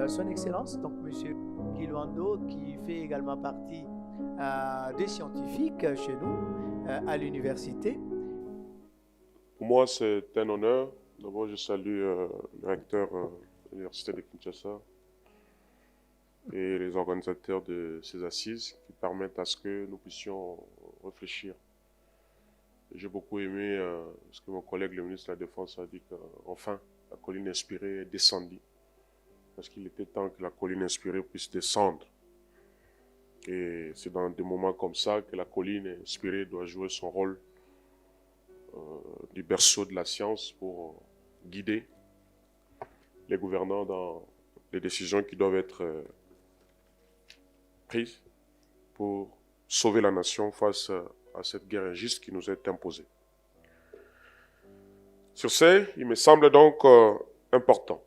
Son Excellence, donc Monsieur Kilwando, qui fait également partie des scientifiques chez nous à l'université. Pour moi, c'est un honneur. D'abord, je salue le recteur de l'Université de Kinshasa et les organisateurs de ces assises qui permettent à ce que nous puissions réfléchir. J'ai beaucoup aimé ce que mon collègue, le ministre de la Défense, a dit qu'enfin, la colline inspirée est descendue. Parce qu'il était temps que la colline inspirée puisse descendre. Et c'est dans des moments comme ça que la colline inspirée doit jouer son rôle du berceau de la science pour guider les gouvernants dans les décisions qui doivent être prises pour sauver la nation face à cette guerre injuste qui nous est imposée. Sur ce, il me semble donc important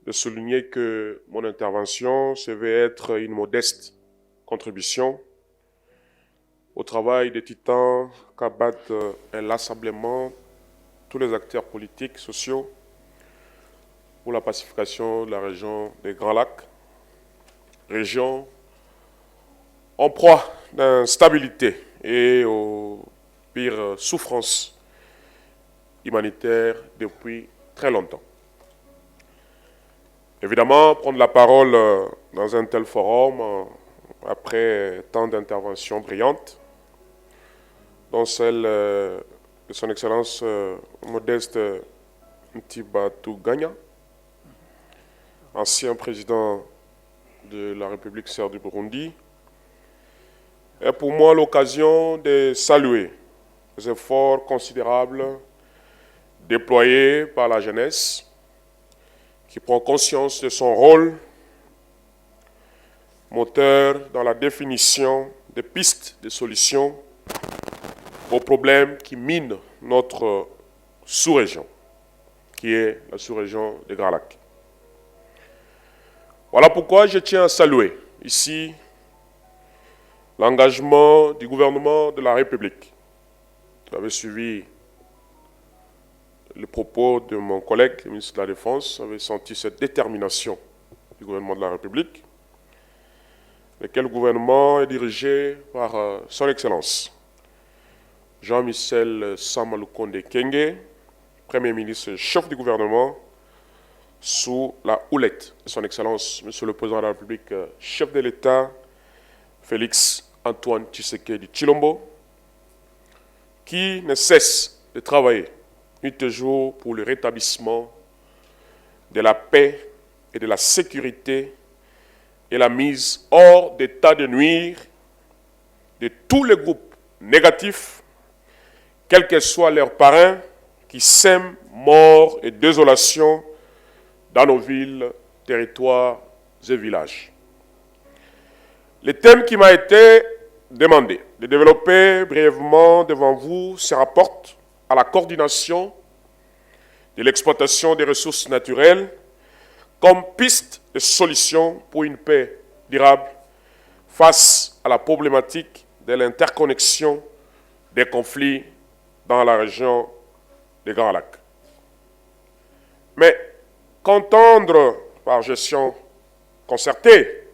de souligner que mon intervention se veut être une modeste contribution au travail des titans qu'abattent inlassablement tous les acteurs politiques, sociaux, pour la pacification de la région des Grands Lacs, région en proie d'instabilité et aux pires souffrances humanitaires depuis très longtemps. Évidemment, prendre la parole dans un tel forum, après tant d'interventions brillantes, dont celle de son Excellence Modeste Ntibantunganya, ancien président de la République sœur du Burundi, est pour moi l'occasion de saluer les efforts considérables déployés par la jeunesse qui prend conscience de son rôle moteur dans la définition des pistes de solutions aux problèmes qui minent notre sous-région, qui est la sous-région des Grands Lacs. Voilà pourquoi je tiens à saluer ici l'engagement du gouvernement de la République. Vous avez suivi le propos de mon collègue, le ministre de la Défense, avait senti cette détermination du gouvernement de la République, lequel gouvernement est dirigé par son Excellence Jean-Michel Samalukonde Kyenge, Premier ministre chef du gouvernement, sous la houlette de son Excellence Monsieur le Président de la République, chef de l'État, Félix Antoine Tshisekedi Tshilombo, qui ne cesse de travailler nuit et jour pour le rétablissement de la paix et de la sécurité et la mise hors d'état de nuire de tous les groupes négatifs, quels que soient leurs parrains, qui sèment mort et désolation dans nos villes, territoires et villages. Le thème qui m'a été demandé de développer brièvement devant vous se rapporte à la coordination de l'exploitation des ressources naturelles comme piste de solution pour une paix durable face à la problématique de l'interconnexion des conflits dans la région des Grands Lacs. Mais qu'entendre par gestion concertée?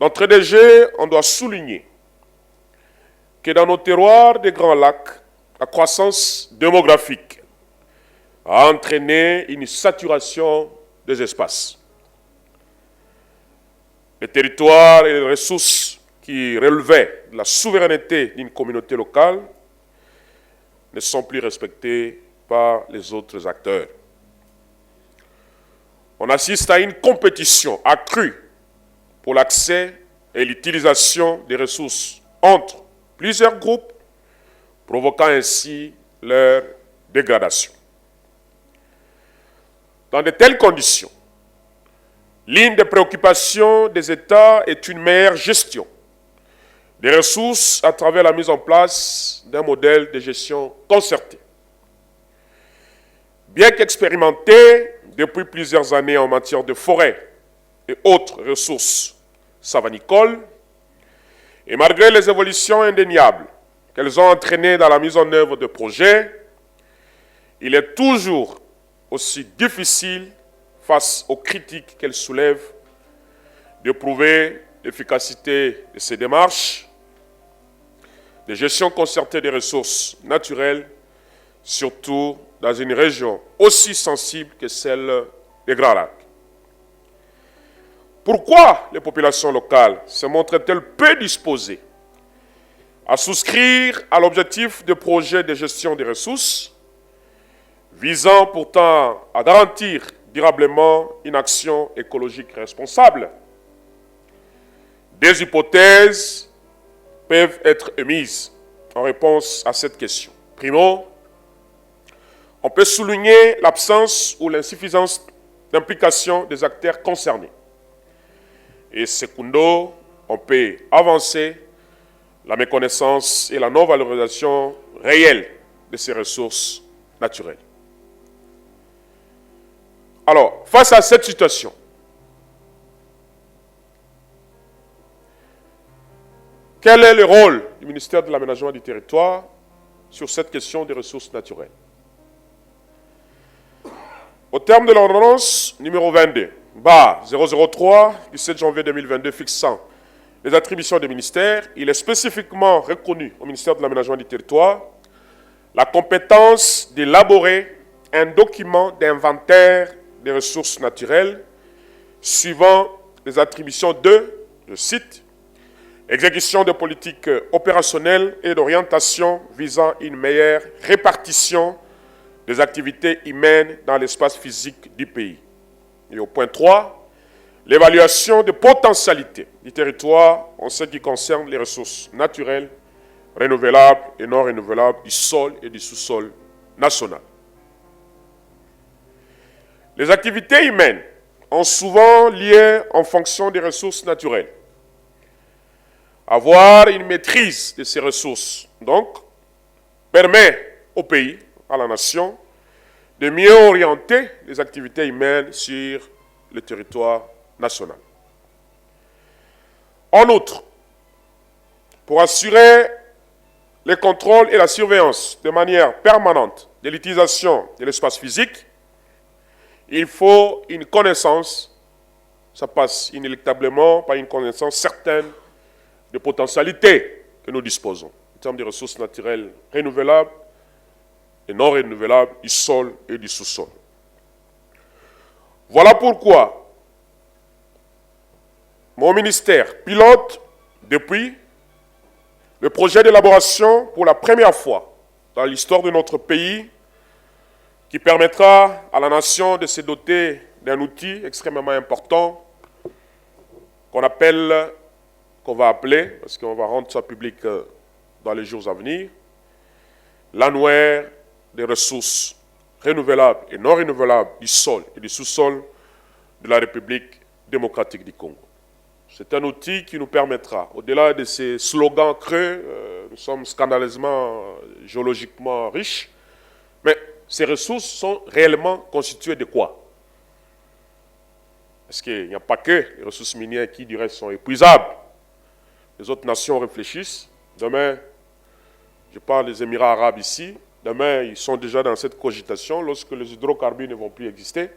D'entrée de jeu, on doit souligner que dans nos terroirs des Grands Lacs, la croissance démographique a entraîné une saturation des espaces. Les territoires et les ressources qui relevaient de la souveraineté d'une communauté locale ne sont plus respectés par les autres acteurs. On assiste à une compétition accrue pour l'accès et l'utilisation des ressources entre plusieurs groupes, provoquant ainsi leur dégradation. Dans de telles conditions, l'une des préoccupations des États est une meilleure gestion des ressources à travers la mise en place d'un modèle de gestion concerté. Bien qu'expérimenté depuis plusieurs années en matière de forêt et autres ressources savanicoles, et malgré les évolutions indéniables qu'elles ont entraînées dans la mise en œuvre de projets, il est toujours aussi difficile face aux critiques qu'elle soulève de prouver l'efficacité de ces démarches de gestion concertée des ressources naturelles, surtout dans une région aussi sensible que celle des Grands Lacs. Pourquoi les populations locales se montrent-elles peu disposées à souscrire à l'objectif de projets de gestion des ressources, visant pourtant à garantir durablement une action écologique responsable? Des hypothèses peuvent être émises en réponse à cette question. Primo, on peut souligner l'absence ou l'insuffisance d'implication des acteurs concernés. Et secondo, on peut avancer la méconnaissance et la non-valorisation réelle de ces ressources naturelles. Alors, face à cette situation, quel est le rôle du ministère de l'Aménagement du Territoire sur cette question des ressources naturelles? Au terme de l'ordonnance numéro 22, 003 du 7 janvier 2022 fixant les attributions des ministères, il est spécifiquement reconnu au ministère de l'Aménagement du Territoire la compétence d'élaborer un document d'inventaire des ressources naturelles suivant les attributions de, je cite, exécution de politiques opérationnelles et d'orientation visant une meilleure répartition des activités humaines dans l'espace physique du pays. Et au point 3, l'évaluation des potentialités du territoire en ce qui concerne les ressources naturelles, renouvelables et non renouvelables du sol et du sous-sol national. Les activités humaines ont souvent lieu en fonction des ressources naturelles. Avoir une maîtrise de ces ressources, donc, permet au pays, à la nation, de mieux orienter les activités humaines sur le territoire national. En outre, pour assurer le contrôle et la surveillance de manière permanente de l'utilisation de l'espace physique, il faut une connaissance, ça passe inéluctablement par une connaissance certaine des potentialités que nous disposons en termes de ressources naturelles renouvelables et non renouvelables du sol et du sous-sol. Voilà pourquoi mon ministère pilote depuis le projet d'élaboration pour la première fois dans l'histoire de notre pays qui permettra à la nation de se doter d'un outil extrêmement important qu'on va appeler, parce qu'on va rendre ça public dans les jours à venir, l'annuaire des ressources renouvelables et non renouvelables du sol et du sous-sol de la République démocratique du Congo. C'est un outil qui nous permettra, au-delà de ces slogans creux, nous sommes scandaleusement, géologiquement riches, mais ces ressources sont réellement constituées de quoi? Parce qu'il n'y a pas que les ressources minières qui, du reste, sont épuisables. Les autres nations réfléchissent. Demain, je parle des Émirats arabes ici. Demain, ils sont déjà dans cette cogitation. Lorsque les hydrocarbures ne vont plus exister,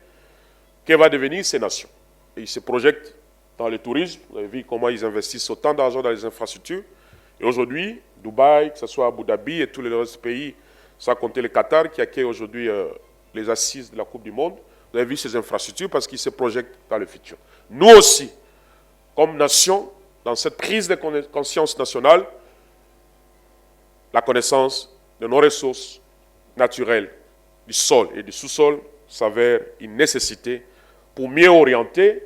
que va devenir ces nations? Et ils se projettent dans le tourisme. Vous avez vu comment ils investissent autant d'argent dans les infrastructures. Et aujourd'hui, Dubaï, que ce soit Abu Dhabi et tous les autres pays, sans compter le Qatar qui accueille aujourd'hui les assises de la Coupe du Monde, vous avez vu ces infrastructures parce qu'ils se projettent dans le futur. Nous aussi, comme nation, dans cette prise de conscience nationale, la connaissance de nos ressources naturelles, du sol et du sous-sol, s'avère une nécessité pour mieux orienter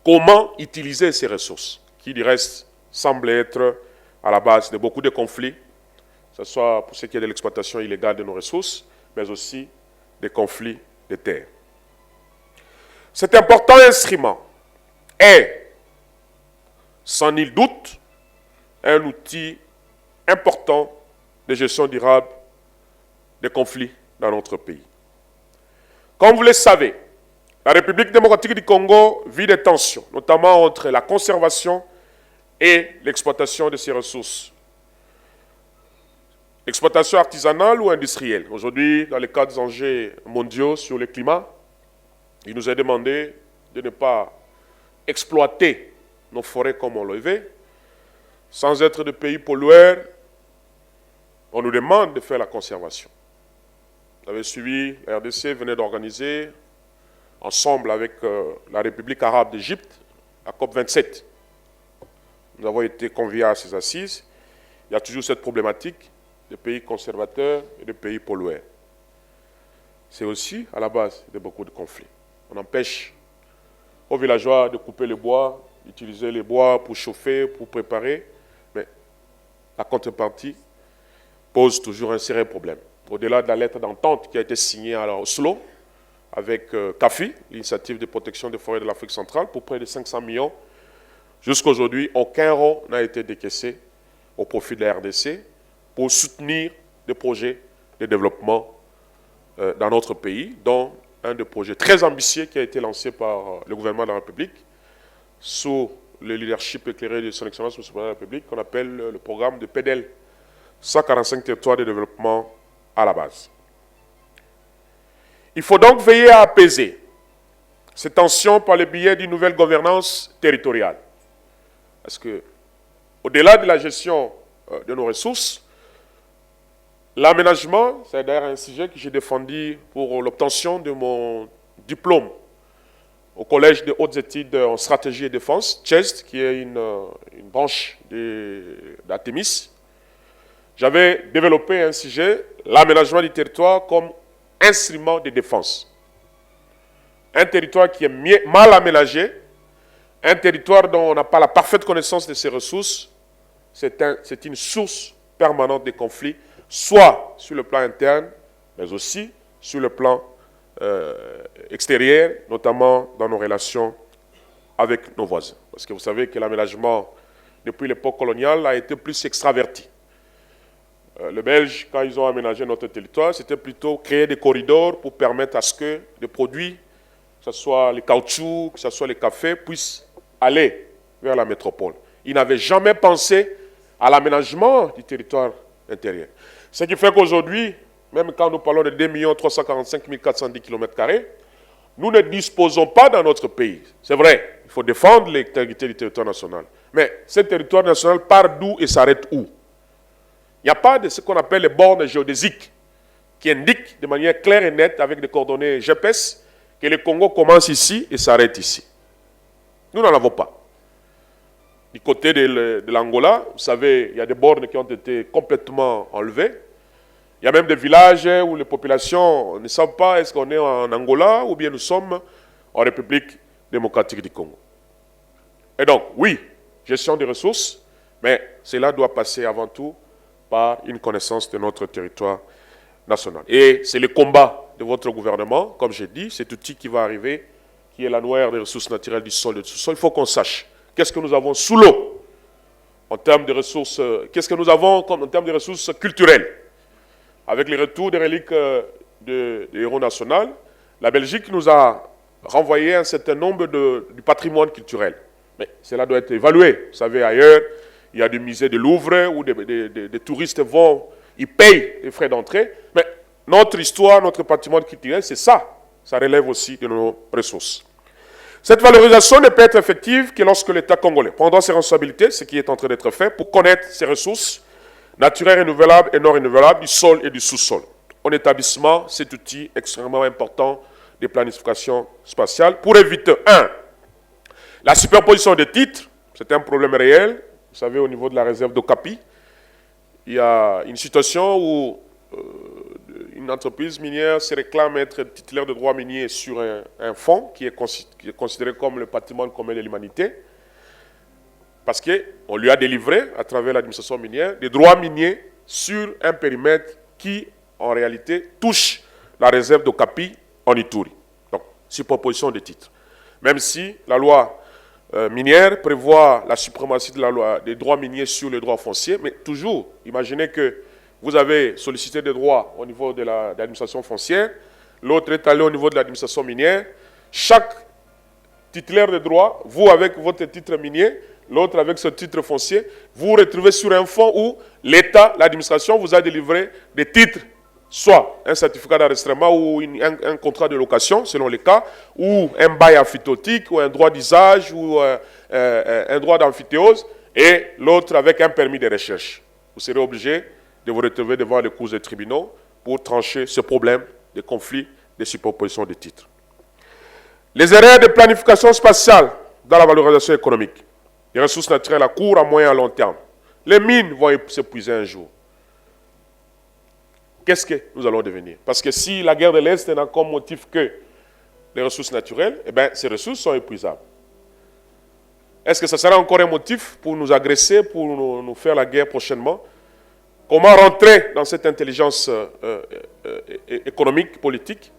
comment utiliser ces ressources, qui du reste semblent être à la base de beaucoup de conflits, que ce soit pour ce qui est de l'exploitation illégale de nos ressources, mais aussi des conflits de terre. Cet important instrument est, sans nul doute, un outil important de gestion durable des conflits dans notre pays. Comme vous le savez, la République démocratique du Congo vit des tensions, notamment entre la conservation et l'exploitation de ses ressources. Exploitation artisanale ou industrielle. Aujourd'hui, dans le cadre des enjeux mondiaux sur le climat, il nous est demandé de ne pas exploiter nos forêts comme on le veut. Sans être de pays pollueurs, on nous demande de faire la conservation. Vous avez suivi, la RDC venait d'organiser, ensemble avec la République arabe d'Égypte, la COP27. Nous avons été conviés à ces assises. Il y a toujours cette problématique des pays conservateurs et des pays pollueurs. C'est aussi à la base de beaucoup de conflits. On empêche aux villageois de couper le bois, d'utiliser les bois pour chauffer, pour préparer, mais la contrepartie pose toujours un sérieux problème. Au-delà de la lettre d'entente qui a été signée à Oslo avec CAFI, l'initiative de protection des forêts de l'Afrique centrale, pour près de 500 millions, jusqu'à aujourd'hui, aucun rond n'a été décaissé au profit de la RDC pour soutenir des projets de développement dans notre pays, dont un des projets très ambitieux qui a été lancé par le gouvernement de la République sous le leadership éclairé de son Excellence M. le Président de la République, qu'on appelle le programme de PEDEL, 145 territoires de développement à la base. Il faut donc veiller à apaiser ces tensions par le biais d'une nouvelle gouvernance territoriale. Parce que, au-delà de la gestion de nos ressources, l'aménagement, c'est d'ailleurs un sujet que j'ai défendu pour l'obtention de mon diplôme au Collège de hautes études en stratégie et défense, CHEST, qui est une branche d'Artémis. J'avais développé un sujet, l'aménagement du territoire comme instrument de défense. Un territoire qui est mal aménagé, un territoire dont on n'a pas la parfaite connaissance de ses ressources, c'est une source permanente de conflits, soit sur le plan interne, mais aussi sur le plan extérieur, notamment dans nos relations avec nos voisins. Parce que vous savez que l'aménagement, depuis l'époque coloniale, a été plus extraverti. Les Belges, quand ils ont aménagé notre territoire, c'était plutôt créer des corridors pour permettre à ce que les produits, que ce soit les caoutchoucs, que ce soit les cafés, puissent aller vers la métropole. Ils n'avaient jamais pensé à l'aménagement du territoire intérieur. Ce qui fait qu'aujourd'hui, même quand nous parlons de 2 345 410 km², nous ne disposons pas dans notre pays. C'est vrai, il faut défendre l'intégrité du territoire national. Mais ce territoire national part d'où et s'arrête où? Il n'y a pas de ce qu'on appelle les bornes géodésiques qui indiquent de manière claire et nette avec des coordonnées GPS que le Congo commence ici et s'arrête ici. Nous n'en avons pas. Du côté de l'Angola, vous savez, il y a des bornes qui ont été complètement enlevées. Il y a même des villages où les populations ne savent pas est-ce qu'on est en Angola ou bien nous sommes en République démocratique du Congo. Et donc, oui, gestion des ressources, mais cela doit passer avant tout par une connaissance de notre territoire national. Et c'est le combat de votre gouvernement, comme j'ai dit, cet outil qui va arriver, qui est l'annuaire des ressources naturelles du sol et du sous-sol. Il faut qu'on sache qu'est-ce que nous avons sous l'eau en termes de ressources, qu'est-ce que nous avons en termes de ressources culturelles. Avec les retours des reliques des héros nationaux, la Belgique nous a renvoyé un certain nombre du patrimoine culturel. Mais cela doit être évalué. Vous savez, ailleurs, il y a des musées de Louvre où des touristes vont, ils payent les frais d'entrée. Mais notre histoire, notre patrimoine culturel, c'est ça. Ça relève aussi de nos ressources. Cette valorisation ne peut être effective que lorsque l'État congolais prendra ses responsabilités, ce qui est en train d'être fait, pour connaître ses ressources naturelles renouvelables et non renouvelables du sol et du sous-sol. En établissement, cet outil extrêmement important de planification spatiale pour éviter, 1, la superposition des titres, c'est un problème réel. Vous savez, au niveau de la réserve d'Okapi, il y a une situation où une entreprise minière se réclame être titulaire de droits miniers sur un fonds qui est considéré comme le patrimoine commun de l'humanité, parce qu'on lui a délivré, à travers l'administration minière, des droits miniers sur un périmètre qui, en réalité, touche la réserve d'Okapi en Ituri. Donc, superposition des titres. Même si la loi minière prévoit la suprématie de la loi des droits miniers sur les droits fonciers, mais toujours, imaginez que vous avez sollicité des droits au niveau de l'administration foncière, l'autre est allé au niveau de l'administration minière. Chaque titulaire de droit, vous avec votre titre minier, l'autre avec ce titre foncier, vous vous retrouvez sur un fonds où l'État, l'administration vous a délivré des titres, soit un certificat d'enregistrement ou un contrat de location, selon les cas, ou un bail amphithéotique, ou un droit d'usage, ou un droit d'amphithéose, et l'autre avec un permis de recherche. Vous serez obligé de vous retrouver devant les cours des tribunaux pour trancher ce problème de conflit de superposition des titres. Les erreurs de planification spatiale dans la valorisation économique. Les ressources naturelles à court, à moyen et à long terme. Les mines vont s'épuiser un jour. Qu'est-ce que nous allons devenir? Parce que si la guerre de l'Est n'a comme motif que les ressources naturelles, eh bien, ces ressources sont épuisables. Est-ce que ça sera encore un motif pour nous agresser, pour nous faire la guerre prochainement? Comment rentrer dans cette intelligence économique, politique?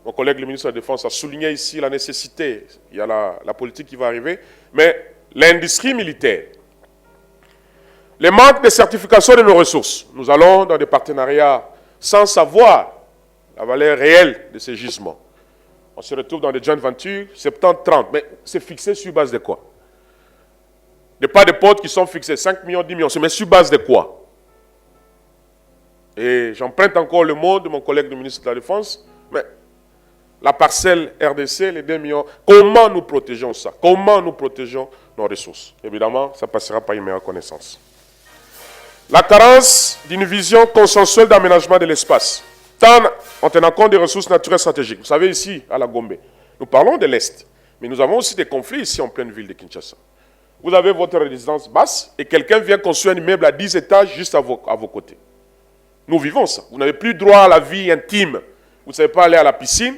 Mon collègue, le ministre de la Défense, a souligné ici la nécessité, il y a la politique qui va arriver, mais l'industrie militaire, les manques de certification de nos ressources. Nous allons dans des partenariats sans savoir la valeur réelle de ces gisements. On se retrouve dans des joint ventures, 70-30, mais c'est fixé sur base de quoi? Des pas de potes qui sont fixés, 5 millions, 10 millions, mais sur base de quoi? Et j'emprunte encore le mot de mon collègue le ministre de la Défense, mais la parcelle RDC, les 2 millions, comment nous protégeons ça? Comment nous protégeons nos ressources? Évidemment, ça passera par une meilleure connaissance. La carence d'une vision consensuelle d'aménagement de l'espace, tant en tenant compte des ressources naturelles stratégiques. Vous savez, ici, à la Gombe, nous parlons de l'Est, mais nous avons aussi des conflits ici en pleine ville de Kinshasa. Vous avez votre résidence basse et quelqu'un vient construire un immeuble à 10 étages juste à vos côtés. Nous vivons ça. Vous n'avez plus droit à la vie intime. Vous ne savez pas aller à la piscine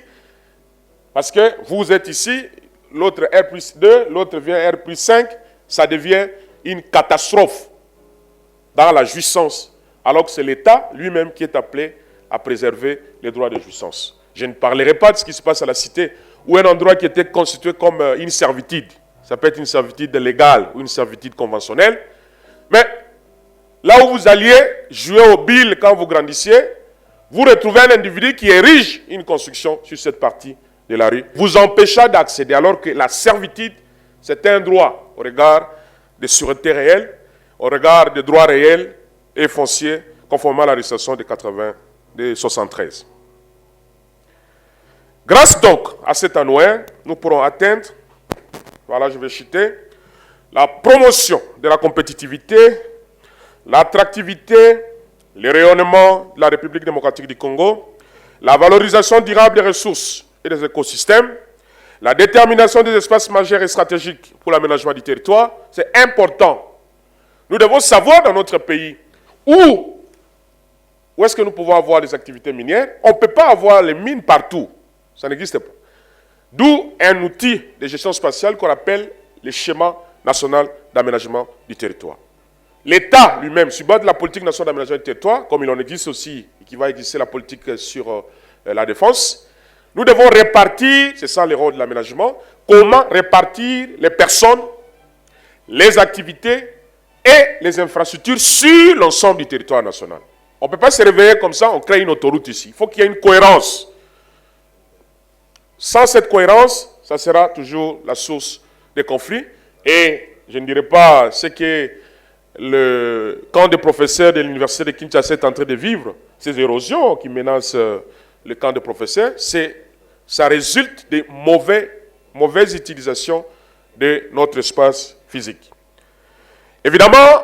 parce que vous êtes ici, l'autre R+2, l'autre vient R+5, ça devient une catastrophe dans la jouissance, alors que c'est l'État lui-même qui est appelé à préserver les droits de jouissance. Je ne parlerai pas de ce qui se passe à la cité, ou un endroit qui était constitué comme une servitude. Ça peut être une servitude légale ou une servitude conventionnelle. Mais là où vous alliez jouer au bill quand vous grandissiez, vous retrouvez un individu qui érige une construction sur cette partie de la rue, vous empêcha d'accéder, alors que la servitude, c'est un droit au regard des sûretés réelles, au regard des droits réels et fonciers, conformément à la législation de 73. Grâce donc à cet annuaire, nous pourrons atteindre, voilà, je vais citer, la promotion de la compétitivité, l'attractivité, le rayonnement de la République démocratique du Congo, la valorisation durable des ressources et des écosystèmes, la détermination des espaces majeurs et stratégiques pour l'aménagement du territoire. C'est important. Nous devons savoir dans notre pays où est-ce que nous pouvons avoir des activités minières. On ne peut pas avoir les mines partout. Ça n'existe pas. D'où un outil de gestion spatiale qu'on appelle le schéma national d'aménagement du territoire. L'État lui-même, sur base de la politique nationale d'aménagement du territoire, comme il en existe aussi, et qui va exister la politique sur la défense, nous devons répartir, c'est ça le rôle de l'aménagement, comment répartir les personnes, les activités et les infrastructures sur l'ensemble du territoire national. On ne peut pas se réveiller comme ça, on crée une autoroute ici. Il faut qu'il y ait une cohérence. Sans cette cohérence, ça sera toujours la source des conflits. Et je ne dirais pas ce que le camp des professeurs de l'université de Kinshasa est en train de vivre, ces érosions qui menacent le camp des professeurs, ça résulte de mauvaise utilisation de notre espace physique. Évidemment,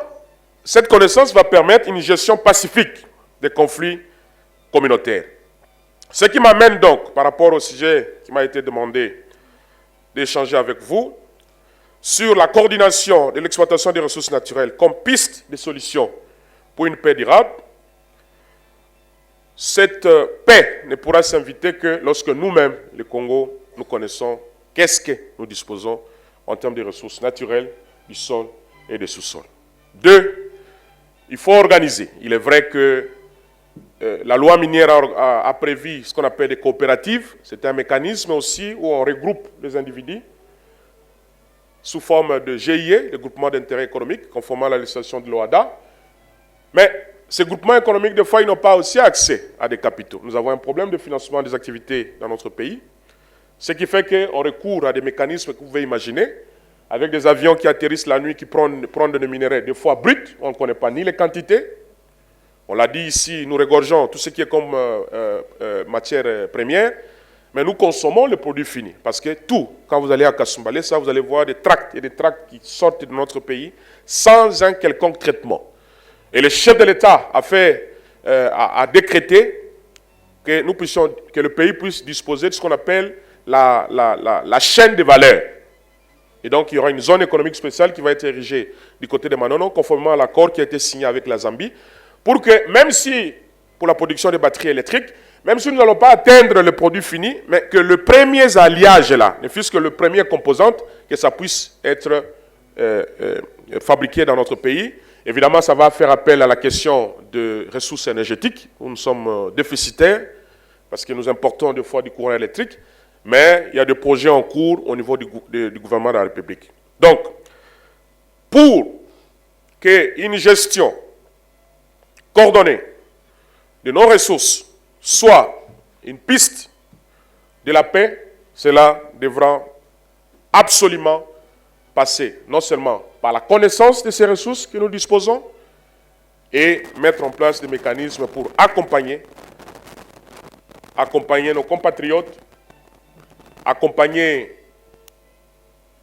cette connaissance va permettre une gestion pacifique des conflits communautaires. Ce qui m'amène donc, par rapport au sujet qui m'a été demandé d'échanger avec vous, sur la coordination de l'exploitation des ressources naturelles comme piste de solution pour une paix durable. Cette paix ne pourra s'inviter que lorsque nous-mêmes, le Congo, nous connaissons qu'est-ce que nous disposons en termes de ressources naturelles, du sol et des sous-sols. 2, il faut organiser. Il est vrai que la loi minière a prévu ce qu'on appelle des coopératives. C'est un mécanisme aussi où on regroupe les individus sous forme de GIE, de groupement d'intérêt économique, conformément à la législation de l'OHADA. Mais ces groupements économiques, des fois, ils n'ont pas aussi accès à des capitaux. Nous avons un problème de financement des activités dans notre pays, ce qui fait qu'on recourt à des mécanismes que vous pouvez imaginer, avec des avions qui atterrissent la nuit, qui prennent des minéraux, des fois bruts, on ne connaît pas ni les quantités. On l'a dit ici, nous regorgeons tout ce qui est comme matière première, mais nous consommons le produit fini. Parce que tout, quand vous allez à Kasumbalé, ça, vous allez voir des tracts et des tracts qui sortent de notre pays sans un quelconque traitement. Et le chef de l'État a décrété que que le pays puisse disposer de ce qu'on appelle la chaîne de valeur. Et donc, il y aura une zone économique spéciale qui va être érigée du côté de Manono, conformément à l'accord qui a été signé avec la Zambie, pour que, même si, pour la production des batteries électriques, même si nous n'allons pas atteindre le produit fini, mais que le premier alliage là, ne fût-ce que le premier composante, que ça puisse être fabriqué dans notre pays. Évidemment, ça va faire appel à la question de ressources énergétiques, où nous sommes déficitaires, parce que nous importons des fois du courant électrique, mais il y a des projets en cours au niveau du gouvernement de la République. Donc, pour qu'une gestion coordonnée de nos ressources soit une piste de la paix, cela devra absolument passer non seulement par la connaissance de ces ressources que nous disposons et mettre en place des mécanismes pour accompagner nos compatriotes, accompagner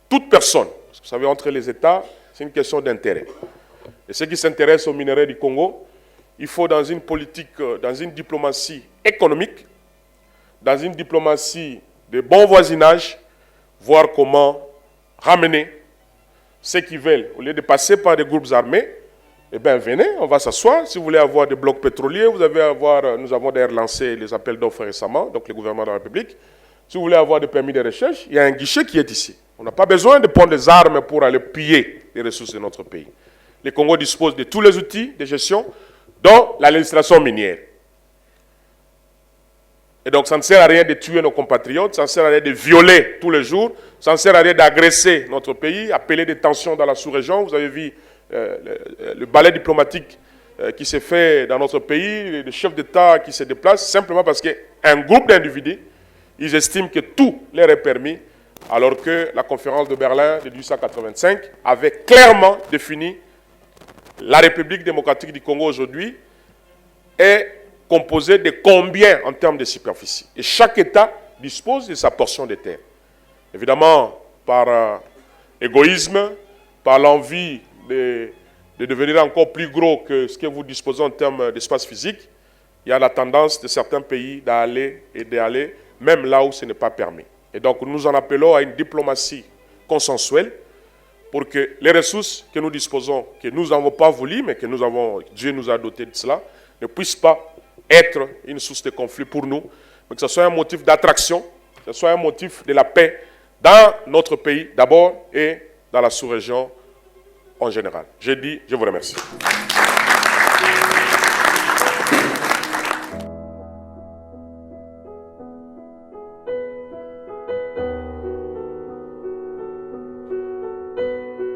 toute personne. Parce que vous savez, entre les États, c'est une question d'intérêt. Et ceux qui s'intéressent aux minerais du Congo, il faut dans une politique, dans une diplomatie économique, dans une diplomatie de bon voisinage, voir comment ramener ceux qui veulent, au lieu de passer par des groupes armés, eh bien venez, on va s'asseoir. Si vous voulez avoir des blocs pétroliers, nous avons d'ailleurs lancé les appels d'offres récemment, donc le gouvernement de la République. Si vous voulez avoir des permis de recherche, il y a un guichet qui est ici. On n'a pas besoin de prendre des armes pour aller piller les ressources de notre pays. Le Congo dispose de tous les outils de gestion, dont la législation minière. Et donc, ça ne sert à rien de tuer nos compatriotes, ça ne sert à rien de violer tous les jours, ça ne sert à rien d'agresser notre pays, appeler des tensions dans la sous-région. Vous avez vu le balai diplomatique qui s'est fait dans notre pays, le chef d'État qui se déplace, simplement parce qu'un groupe d'individus, ils estiment que tout leur est permis, alors que la conférence de Berlin de 1885 avait clairement défini la République démocratique du Congo aujourd'hui est composée de combien en termes de superficie. Et chaque État dispose de sa portion de terre. Évidemment, par égoïsme, par l'envie de devenir encore plus gros que ce que vous disposez en termes d'espace physique, il y a la tendance de certains pays d'aller même là où ce n'est pas permis. Et donc nous en appelons à une diplomatie consensuelle pour que les ressources que nous disposons, que nous n'avons pas voulu, mais que Dieu nous a dotés de cela, ne puissent pas être une source de conflit pour nous, mais que ce soit un motif d'attraction, que ce soit un motif de la paix dans notre pays d'abord et dans la sous-région en général. Je vous remercie.